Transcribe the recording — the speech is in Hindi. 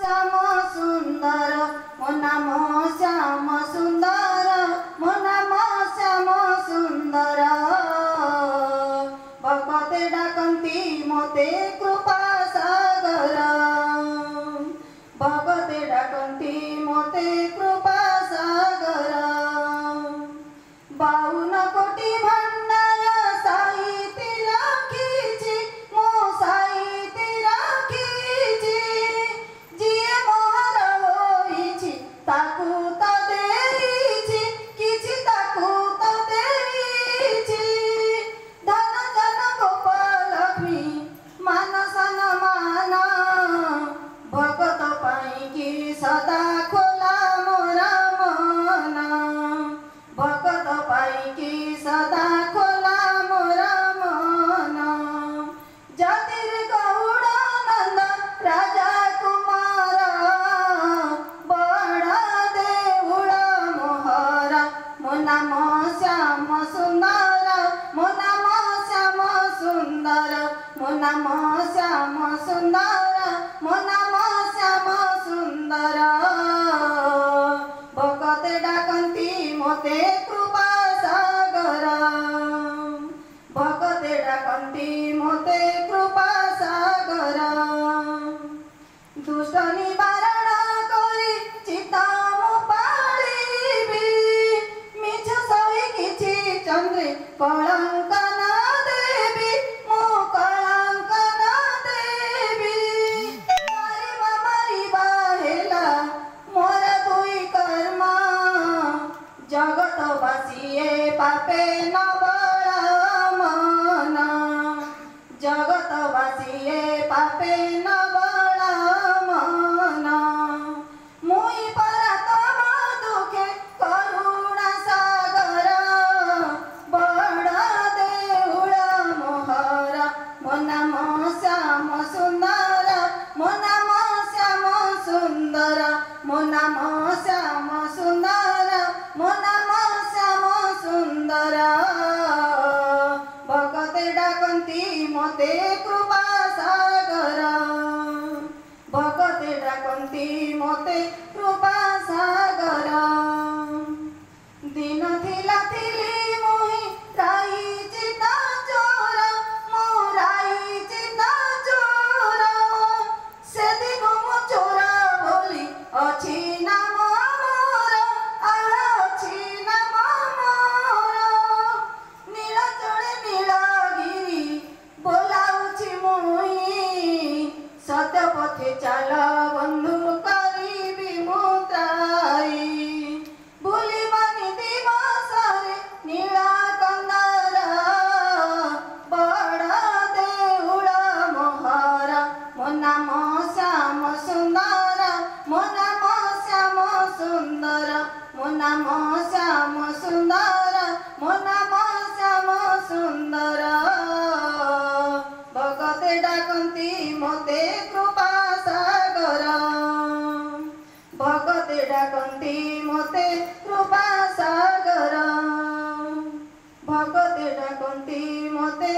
श्याम सुंदर मो नाम श्याम सुंदर मो नाम श्याम सुंदर भगते डाकंती मोते कृपा सागर भगते डाकंती मोते कृपा सागर 52 कोटी भंडार साहित्य राखीची मो साहित्य राखीची जिए मोहर होईची ताकू तो देईची किछि ताकू तो देईची धन जन गोपालक्ष्मी मानसन मान भगत पाई की सदा खोला मोरा मन भगत पाई की सदा खोला मोरा मन जातिर गौड़ानंद राजा कुमार बड़ा देउड़ा मोहरा मो नाम श्याम सुंदर मो नाम श्याम सुंदर मो नाम श्याम सुंदर मो नाम श्याम सुंदर भगते डाकंती मोते कृपा सागर भगते डाकंती मोते कृपा सागर दुष्ट निवारण करी चिता मु पाळिबी मिछ सही किछि चंद्रे कलंक न देबी मु कलंक न देबी मारिबा हेला मोर दुई कर्म जगत बासिए पापे न बड़ा मन जगत बासिए पापे न बड़ा मन मुई परातम दुखे करुणा सागर बड़ा देउड़ा मोहरा मो नाम श्याम सुंदर मो नाम श्याम सुंदर मो नाम श्याम सुंदर मो नाम श्याम सुंदर भगते डाकंती मोते कृपा सागर भगते डाकंती मोते कृपा सागर दिन थिला थिली मोहि राई चिता चोर मो राई चिता चोर से दिन मो चोरा बोली अछि नाम मोर अछि नाम मोर नीलचड़े नीलगिरी बोलाउछि मुई सत्य पथे चाल बंधु करिबी मुत्राई भूलिबानी दिवसरे नीलकंदर बड़ा देउड़ा मोहरा मो नाम श्याम सुंदर मो नाम श्याम सुंदर मो नाम श्याम सुंदर मो नाम श्याम सुंदर भगते डाकंती मोते कृपा सागर भगते डाकंती मोते कृपा सागर भगते डाकंती मोते